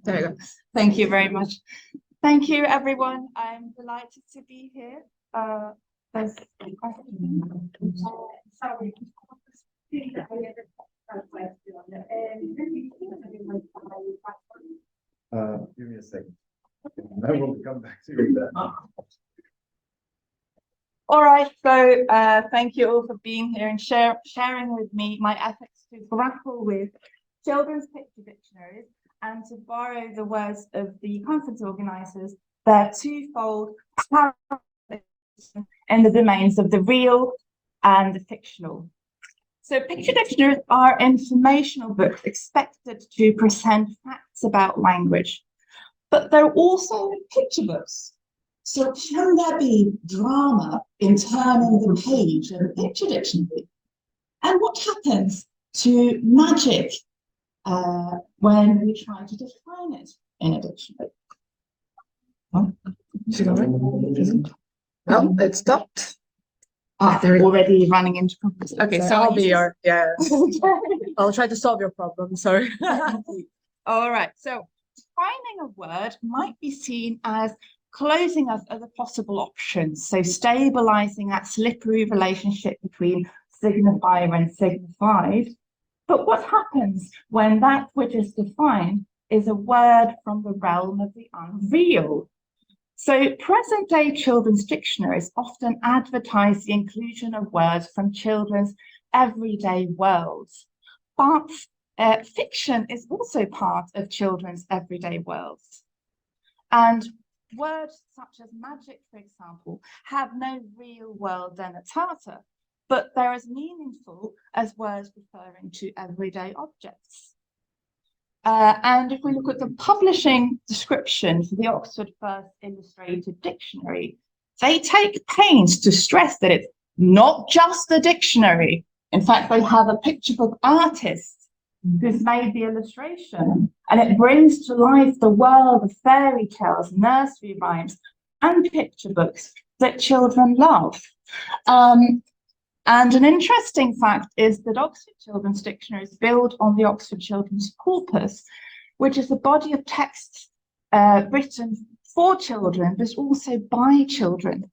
There we go. Thank you very much. Thank you, everyone. I'm delighted to be here. There's a question. Sorry. Give me a second. No one will come back to you with that. All right, so thank you all for being here and sharing with me my efforts to grapple with children's picture dictionaries and to borrow the words of the conference organisers, their twofold in the domains of the real and the fictional. So picture dictionaries are informational books expected to present facts about language, but they're also picture books. So can there be drama in turning the page of a picture dictionary? And what happens to magic when we try to define it in a dictionary? Well, it stopped. They're already running into problems. Okay, so I'll be your, yeah. I'll try to solve your problem, sorry. All right, so defining a word might be seen as closing us other possible options, so stabilizing that slippery relationship between signifier and signified. But what happens when that which is defined is a word from the realm of the unreal? So present-day children's dictionaries often advertise the inclusion of words from children's everyday worlds. But fiction is also part of children's everyday worlds. And words such as magic, for example, have no real world denotator, but they're as meaningful as words referring to everyday objects. And if we look at the publishing description for the Oxford First Illustrated Dictionary, they take pains to stress that it's not just a dictionary. In fact, they have a picture book artist who's made the illustration, and it brings to life the world of fairy tales, nursery rhymes, and picture books that children love. And an interesting fact is that Oxford Children's Dictionaries build on the Oxford Children's Corpus, which is a body of texts written for children, but also by children,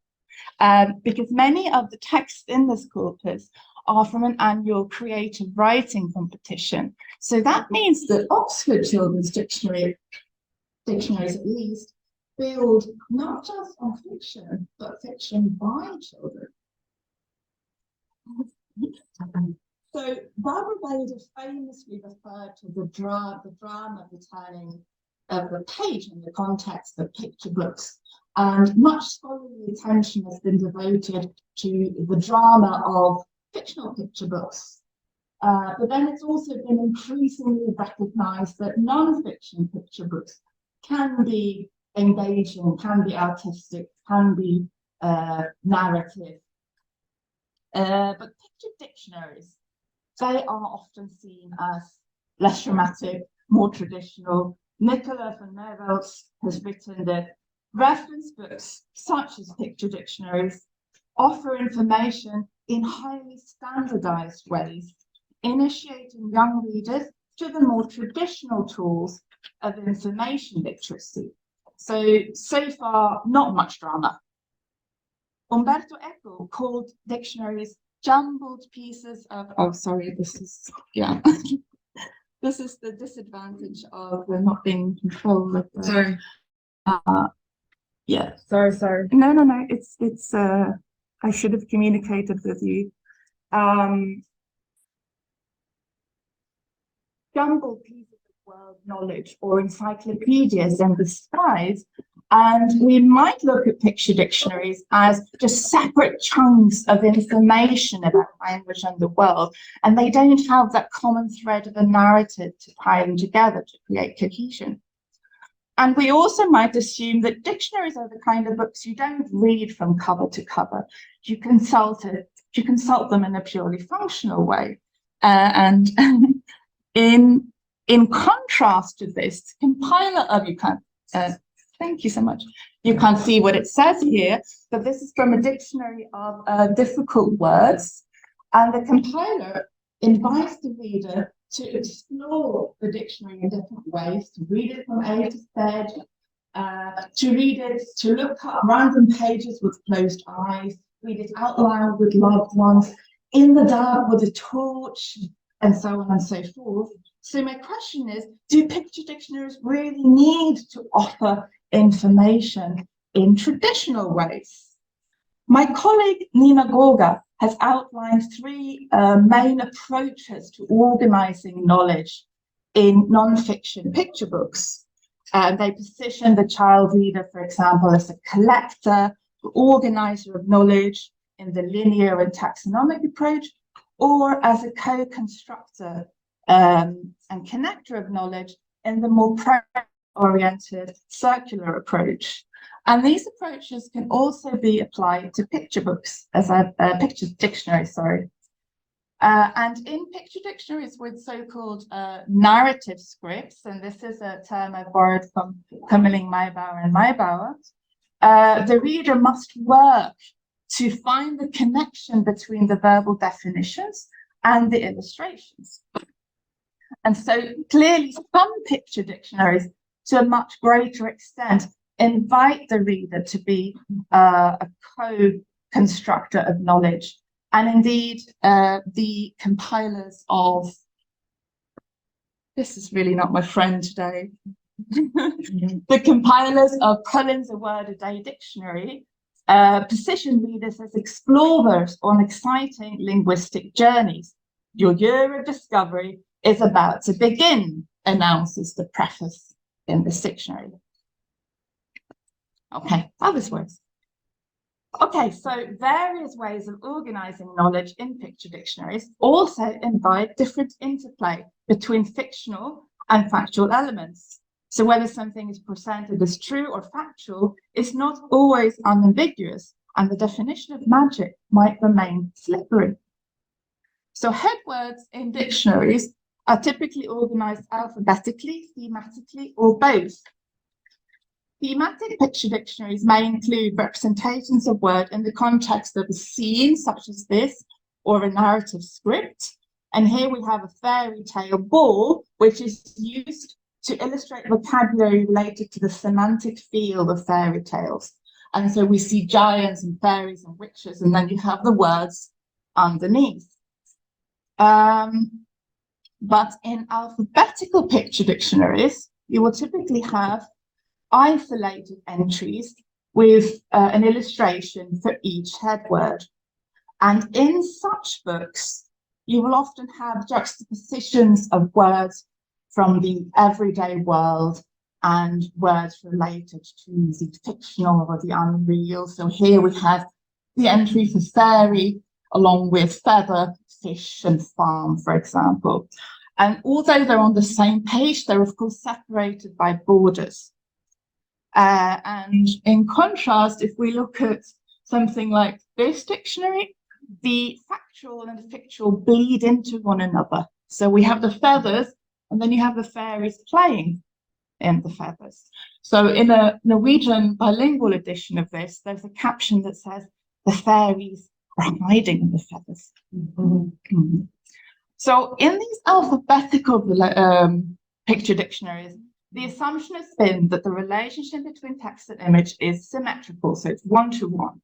because many of the texts in this corpus are from an annual creative writing competition. So that means that Oxford Children's Dictionaries at least build not just on fiction, but fiction by children. So Barbara Bader famously referred to the drama returning of the page in the context of picture books, and much scholarly attention has been devoted to the drama of fictional picture books. But then it's also been increasingly recognised that non-fiction picture books can be engaging, can be artistic, can be narrative. But picture dictionaries, they are often seen as less dramatic, more traditional. Nicola van Nervels has written that reference books, such as picture dictionaries, offer information in highly standardized ways, initiating young readers to the more traditional tools of information literacy. So far, not much drama. Umberto Eco called dictionaries jumbled pieces of, oh, sorry, this is, yeah. This is the disadvantage of not being in control of the, Sorry. Yeah. Sorry. No, it's I should have communicated with you. Jumbled pieces of world knowledge or encyclopedias in disguise. And we might look at picture dictionaries as just separate chunks of information about language and the world, and they don't have that common thread of a narrative to tie them together to create cohesion. And we also might assume that dictionaries are the kind of books you don't read from cover to cover. You consult them in a purely functional way. And in contrast to this, compiler of you can. Thank you so much. You can't see what it says here, but this is from a dictionary of difficult words. And the compiler invites the reader to explore the dictionary in different ways, to read it from A to Z, to read it, to look up random pages with closed eyes, read it out loud with loved ones, in the dark with a torch, and so on and so forth. So my question is, do picture dictionaries really need to offer information in traditional ways? My colleague Nina Gorga has outlined three main approaches to organizing knowledge in non-fiction picture books. They position the child reader, for example, as a collector, organizer of knowledge in the linear and taxonomic approach, or as a co-constructor and connector of knowledge in the more oriented circular approach. And these approaches can also be applied to picture books, picture dictionaries, sorry. And in picture dictionaries with so-called narrative scripts, and this is a term I borrowed from Kummerling, Maybauer, and Maybauer, the reader must work to find the connection between the verbal definitions and the illustrations. And so clearly some picture dictionaries, to a much greater extent, invite the reader to be a co-constructor of knowledge. And indeed, the compilers of, this is really not my friend today, the compilers of Collins' A Word a Day dictionary position readers as explorers on exciting linguistic journeys. Your year of discovery is about to begin, announces the preface in this dictionary. Okay, others ways. Okay, so various ways of organizing knowledge in picture dictionaries also invite different interplay between fictional and factual elements. So whether something is presented as true or factual is not always unambiguous, and the definition of magic might remain slippery. So headwords in dictionaries are typically organized alphabetically, thematically, or both. Thematic picture dictionaries may include representations of word in the context of a scene, such as this, or a narrative script. And here we have a fairy tale ball, which is used to illustrate vocabulary related to the semantic field of fairy tales. And so we see giants and fairies and witches, and then you have the words underneath. But in alphabetical picture dictionaries, you will typically have isolated entries with an illustration for each headword. And in such books, you will often have juxtapositions of words from the everyday world and words related to the fictional or the unreal. So here we have the entry for fairy, along with feather, fish, and farm, for example. And although they're on the same page, they're of course separated by borders. And in contrast, if we look at something like this dictionary, the factual and the fictional bleed into one another. So we have the feathers, and then you have the fairies playing in the feathers. So in a Norwegian bilingual edition of this, there's a caption that says, "The fairies are hiding in the feathers." Mm-hmm. So in these alphabetical picture dictionaries, the assumption has been that the relationship between text and image is symmetrical, so it's one-to-one.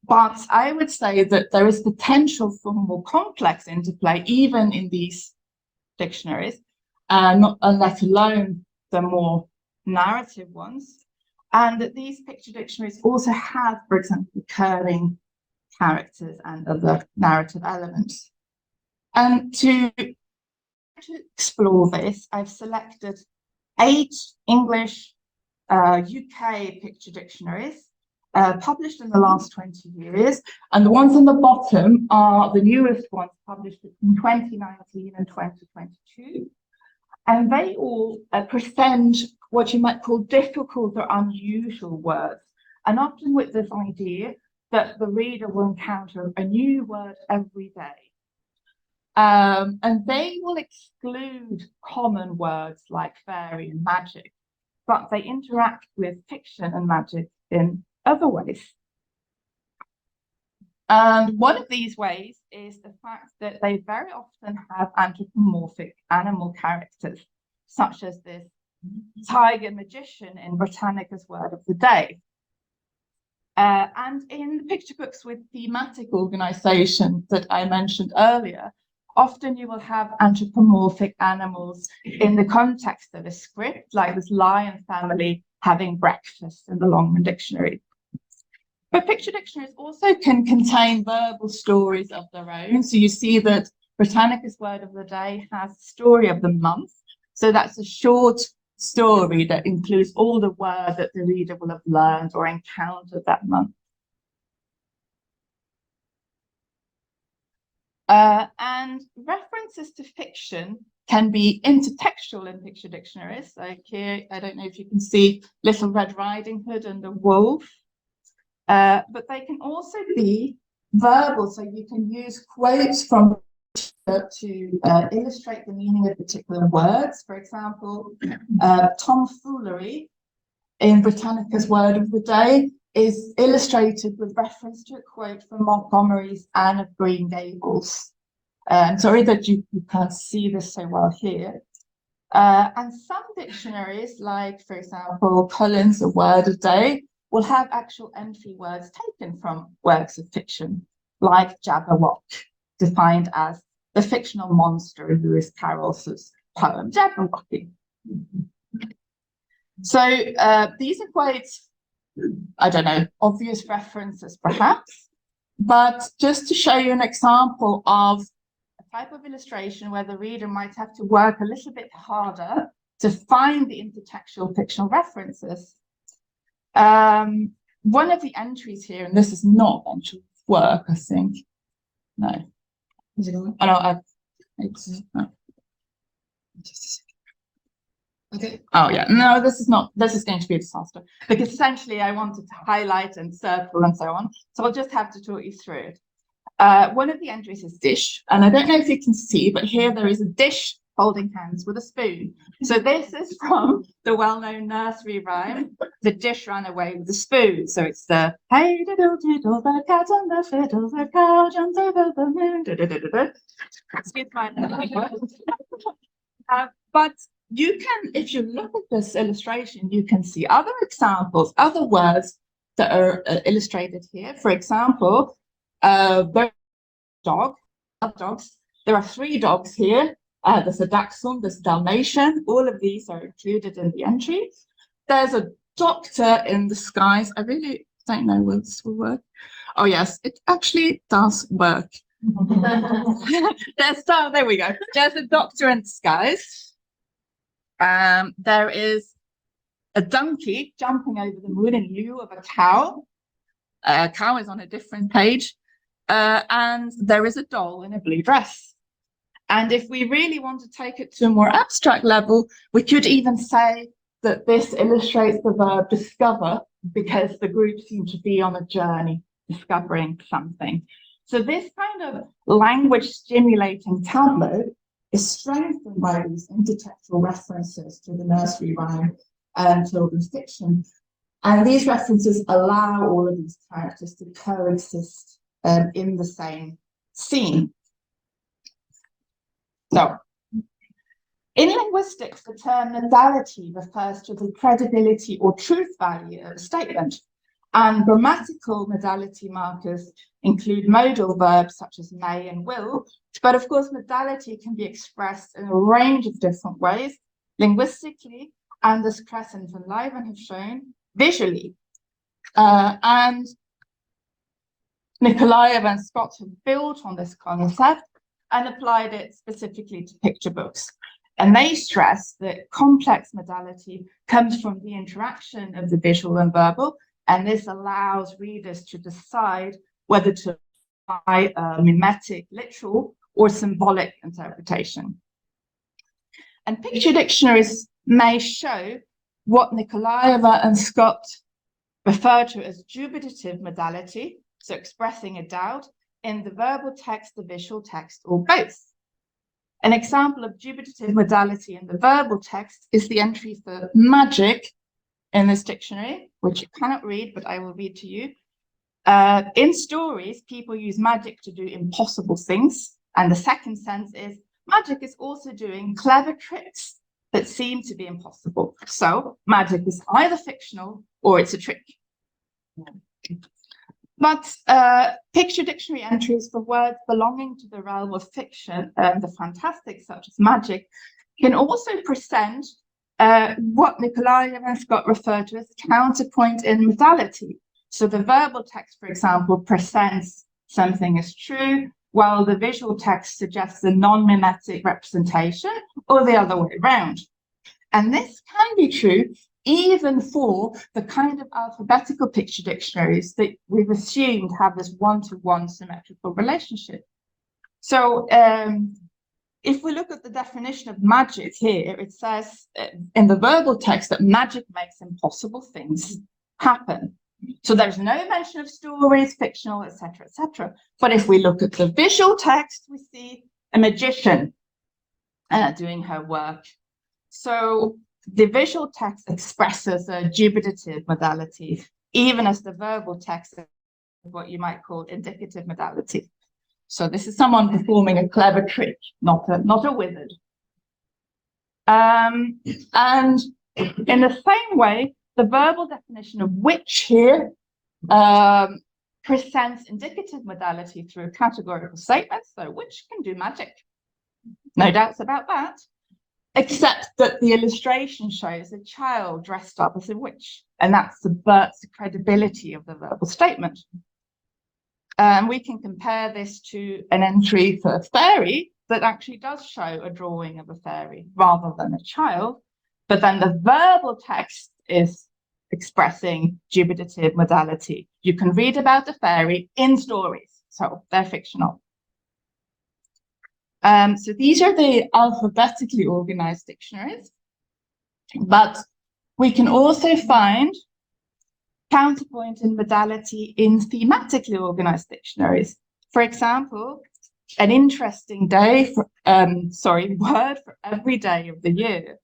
But I would say that there is potential for more complex interplay, even in these dictionaries, let alone the more narrative ones. And that these picture dictionaries also have, for example, recurring characters and other narrative elements. And to explore this, I've selected 8 English UK picture dictionaries published in the last 20 years. And the ones on the bottom are the newest ones published in 2019 and 2022. And they all present what you might call difficult or unusual words, and often with this idea that the reader will encounter a new word every day. And they will exclude common words like fairy and magic, but they interact with fiction and magic in other ways. And one of these ways is the fact that they very often have anthropomorphic animal characters, such as this tiger magician in Britannica's Word of the Day. And in the picture books with thematic organizations that I mentioned earlier, often you will have anthropomorphic animals in the context of a script, like this lion family having breakfast in the Longman Dictionary. But picture dictionaries also can contain verbal stories of their own. So you see that Britannica's Word of the Day has the story of the month. So that's a short story that includes all the words that the reader will have learned or encountered that month. And references to fiction can be intertextual in picture dictionaries. Like here, I don't know if you can see Little Red Riding Hood and the wolf. But they can also be verbal, so you can use quotes from to illustrate the meaning of particular words. For example, tomfoolery in Britannica's Word of the Day is illustrated with reference to a quote from Montgomery's Anne of Green Gables. I'm sorry that you can't see this so well here. And some dictionaries, like, for example, Collins' A Word a Day, will have actual entry words taken from works of fiction, like Jabberwock, defined as the fictional monster in Lewis Carroll's poem Jabberwocky. So these are quite, I don't know, obvious references perhaps, but just to show you an example of a type of illustration where the reader might have to work a little bit harder to find the intertextual fictional references. One of the entries here, and this is not actual work, I think. No. Is it going? Oh, no, okay. Oh yeah, no, this is not, this is going to be a disaster because essentially I wanted to highlight and circle and so on. So I'll just have to talk you through it. One of the entries is dish, and I don't know if you can see, but here there is a dish holding hands with a spoon. So this is from the well-known nursery rhyme, The Dish Ran Away with the Spoon. So it's the hey diddle diddle, the cat and the fiddle, the cow jumped over the moon. Excuse my but you can, if you look at this illustration, you can see other examples, other words that are illustrated here. For example, dog, dogs. There are 3 dogs here. There's a Dachshund, there's a Dalmatian. All of these are included in the entry. There's a doctor in disguise. I really don't know whether this will work. Oh yes, it actually does work. There we go. There's a doctor in disguise. There is a donkey jumping over the moon in lieu of a cow. A cow is on a different page. And there is a doll in a blue dress. And if we really want to take it to a more abstract level, we could even say that this illustrates the verb discover, because the group seem to be on a journey discovering something. So this kind of language stimulating tableau is strengthened by these intertextual references to the nursery rhyme and children's fiction. And these references allow all of these characters to coexist in the same scene. So, in linguistics, the term modality refers to the credibility or truth value of a statement, and grammatical modality markers include modal verbs such as may and will, but of course modality can be expressed in a range of different ways, linguistically, and as Crescent and Lyven have shown, visually. And Nikolaev and Scott have built on this concept and applied it specifically to picture books. And they stress that complex modality comes from the interaction of the visual and verbal, and this allows readers to decide whether to apply a mimetic, literal, or symbolic interpretation. And picture dictionaries may show what Nikolaeva and Scott refer to as dubitative modality, so expressing a doubt, in the verbal text, the visual text, or both. An example of dubitative modality in the verbal text is the entry for magic in this dictionary, which you cannot read, but I will read to you. In stories, people use magic to do impossible things. And the second sense is magic is also doing clever tricks that seem to be impossible. So magic is either fictional or it's a trick. But picture dictionary entries for words belonging to the realm of fiction and the fantastic, such as magic, can also present what Nikolaev's got referred to as counterpoint in modality. So the verbal text, for example, presents something as true, while the visual text suggests a non-mimetic representation, or the other way around. And this can be true even for the kind of alphabetical picture dictionaries that we've assumed have this one-to-one symmetrical relationship. So if we look at the definition of magic here, it says in the verbal text that magic makes impossible things happen. So there's no mention of stories, fictional, etc., etc. But if we look at the visual text, we see a magician doing her work. So the visual text expresses a dubitative modality, even as the verbal text is what you might call indicative modality. So this is someone performing a clever trick, not a wizard. And in the same way, the verbal definition of witch here presents indicative modality through categorical statements. So witch can do magic. No doubts about that. Except that the illustration shows a child dressed up as a witch, and that subverts the credibility of the verbal statement. We can compare this to an entry for a fairy that actually does show a drawing of a fairy rather than a child, but then the verbal text is expressing dubitative modality. You can read about a fairy in stories, so they're fictional. So these are the alphabetically organized dictionaries, but we can also find counterpoint in modality in thematically organized dictionaries. For example, an interesting day for, word for every day of the year.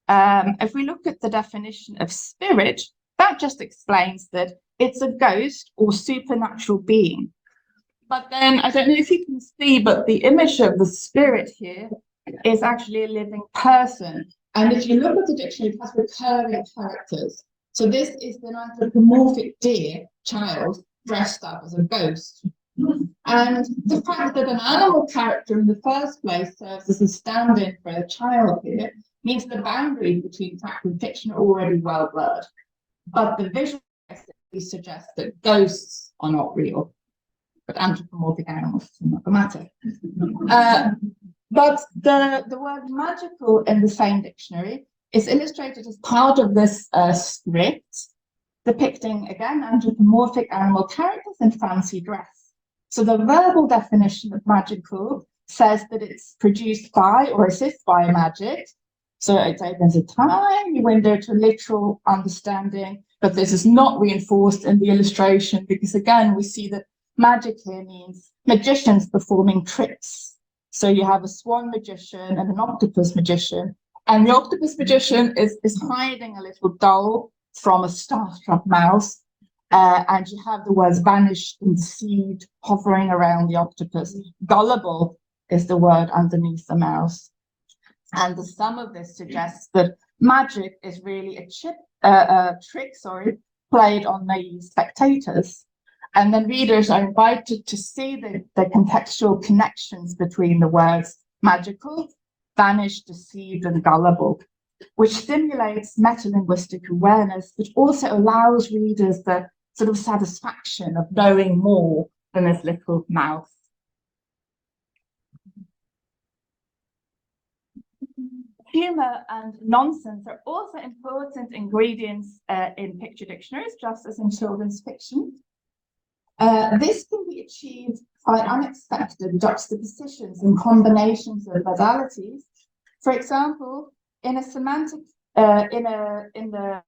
If we look at the definition of spirit, that just explains that it's a ghost or supernatural being. But then, I don't know if you can see, but the image of the spirit here is actually a living person. And if you look at the dictionary, it has recurring characters. So this is an anthropomorphic deer child dressed up as a ghost. And the fact that an animal character in the first place serves as a stand-in for a child here means the boundaries between fact and fiction are already well blurred. But the visual suggests that ghosts are not real, but anthropomorphic animals is not the matter. But the word magical in the same dictionary is illustrated as part of this script, depicting, again, anthropomorphic animal characters in fancy dress. So the verbal definition of magical says that it's produced by or assisted by magic. So it opens a tiny window to literal understanding, but this is not reinforced in the illustration because, again, we see that magic here means magicians performing tricks. So you have a swan magician and an octopus magician, and the octopus magician is hiding a little doll from a starstruck mouse, and you have the words vanished and deceived hovering around the octopus. Gullible is the word underneath the mouse. And the sum of this suggests that magic is really a trick, played on naive spectators. And then readers are invited to see the contextual connections between the words magical, vanished, deceived, and gullible, which stimulates metalinguistic awareness, but also allows readers the sort of satisfaction of knowing more than this little mouse. Humor and nonsense are also important ingredients in picture dictionaries, just as in children's fiction. This can be achieved by unexpected juxtapositions and combinations of modalities. For example, in a semantic, in the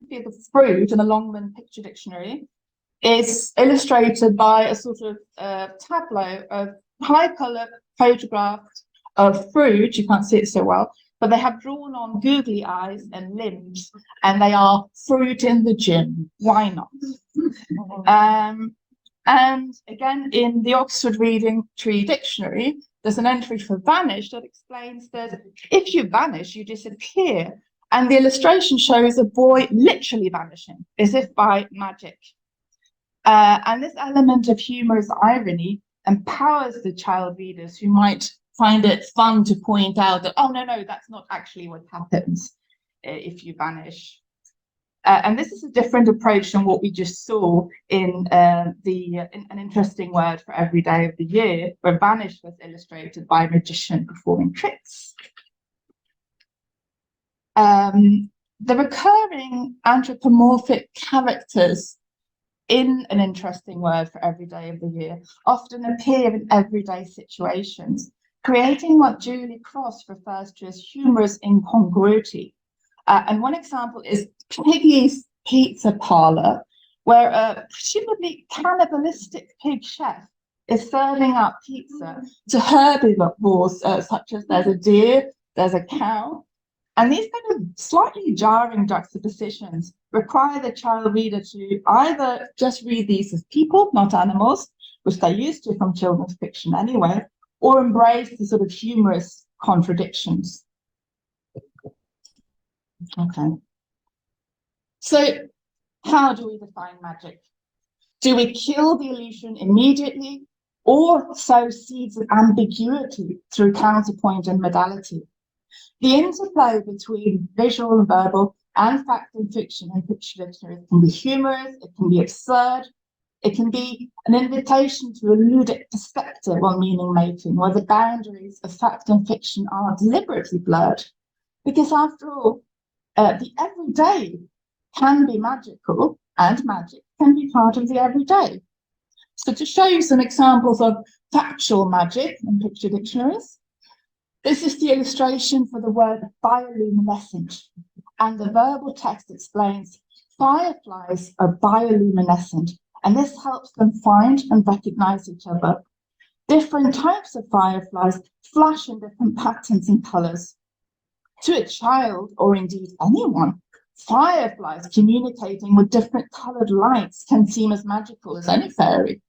field of fruit in the Longman Picture Dictionary, is illustrated by a sort of tableau of high-color photographs of fruit. You can't see it so well, but they have drawn on googly eyes and limbs, and they are fruit in the gym. Why not? And again, in the Oxford Reading Tree Dictionary, there's an entry for vanish that explains that if you vanish, you disappear. And the illustration shows a boy literally vanishing, as if by magic. And this element of humorous irony empowers the child readers who might find it fun to point out that, oh, no, that's not actually what happens if you vanish. And this is a different approach than what we just saw in an interesting word for every day of the year, where vanish was illustrated by a magician performing tricks. The recurring anthropomorphic characters in an interesting word for every day of the year often appear in everyday situations, creating what Julie Cross refers to as humorous incongruity. And one example is Piggy's Pizza Parlor, where a presumably cannibalistic pig chef is serving up pizza to herbivores, such as there's a deer, there's a cow. And these kind of slightly jarring juxtapositions require the child reader to either just read these as people, not animals, which they're used to from children's fiction anyway, or embrace the sort of humorous contradictions. Okay. So how do we define magic? Do we kill the illusion immediately, or sow seeds of ambiguity through counterpoint and modality? The interplay between visual and verbal and fact and fiction in picture dictionaries can be humorous, it can be absurd, it can be an invitation to a ludic perspective on meaning making, where the boundaries of fact and fiction are deliberately blurred. Because after all, the everyday can be magical, and magic can be part of the everyday. So to show you some examples of factual magic in picture dictionaries, this is the illustration for the word bioluminescent, and the verbal text explains fireflies are bioluminescent, and this helps them find and recognize each other. Different types of fireflies flash in different patterns and colors. To a child, or indeed anyone, fireflies communicating with different colored lights can seem as magical as any fairy.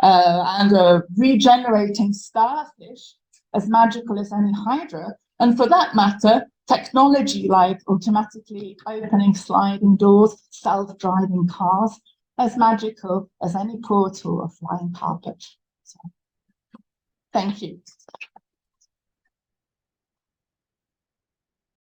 And a regenerating starfish as magical as any hydra, and for that matter, technology like automatically opening sliding doors, self-driving cars, as magical as any portal or flying carpet. So, thank you.